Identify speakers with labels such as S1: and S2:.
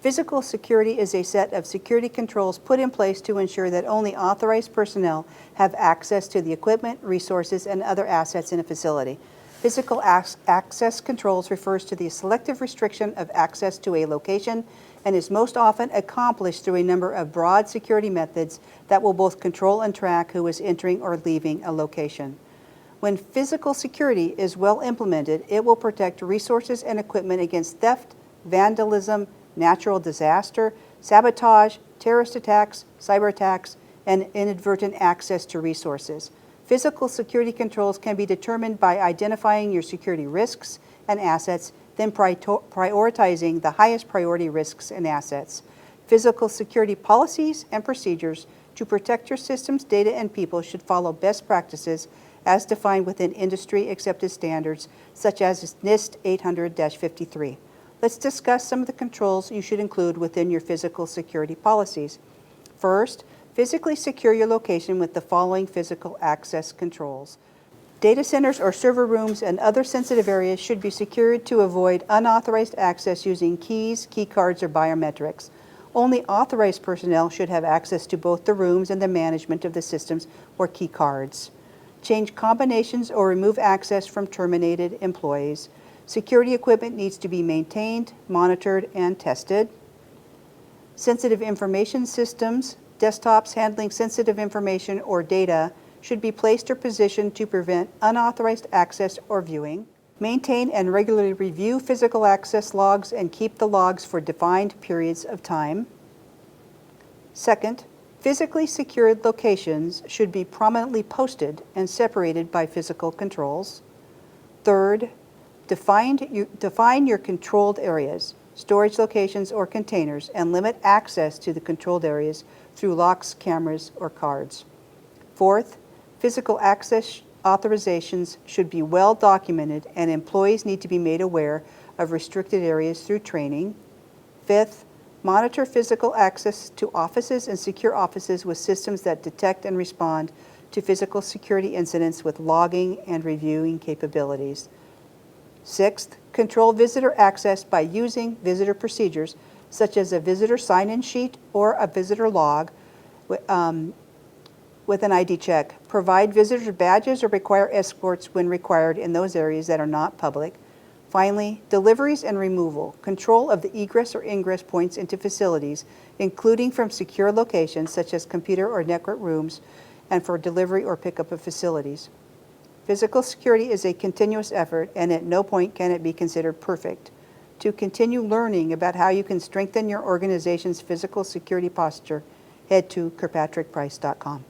S1: Physical security is a set of security controls put in place to ensure that only authorized personnel have access to the equipment, resources, and other assets in a facility. Physical access controls refers to the selective restriction of access to a location and is most often accomplished through a number of broad security methods that will both control and track who is entering or leaving a location. When physical security is well implemented, it will protect resources and equipment against theft, vandalism, natural disaster, sabotage, terrorist attacks, cyber attacks, and inadvertent access to resources. Physical security controls can be determined by identifying your security risks and assets, then prioritizing the highest priority risks and assets. Physical security policies and procedures to protect your systems, data, and people should follow best practices as defined within industry-accepted standards, such as NIST 800-53. Let's discuss some of the controls you should include within your physical security policies. First, physically secure your location with the following physical access controls. Data centers or server rooms and other sensitive areas should be secured to avoid unauthorized access using keys, key cards, or biometrics. Only authorized personnel should have access to both the rooms and the management of the systems or key cards. Change combinations or remove access from terminated employees. Security equipment needs to be maintained, monitored, and tested. Sensitive information systems, desktops handling sensitive information or data should be placed or positioned to prevent unauthorized access or viewing. Maintain and regularly review physical access logs and keep the logs for defined periods of time. Second, physically secured locations should be prominently posted and separated by physical controls. Third, define your controlled areas, storage locations, or containers, and limit access to the controlled areas through locks, cameras, or cards. Fourth, physical access authorizations should be well documented, and employees need to be made aware of restricted areas through training. Fifth, monitor physical access to offices and secure offices with systems that detect and respond to physical security incidents with logging and reviewing capabilities. Sixth, control visitor access by using visitor procedures such as a visitor sign-in sheet or a visitor log with an ID check. Provide visitor badges or require escorts when required in those areas that are not public. Finally, deliveries and removal. Control of the egress or ingress points into facilities, including from secure locations such as computer or network rooms, and for delivery or pickup of facilities. Physical security is a continuous effort, and at no point can it be considered perfect. To continue learning about how you can strengthen your organization's physical security posture, head to kirkpatrickprice.com.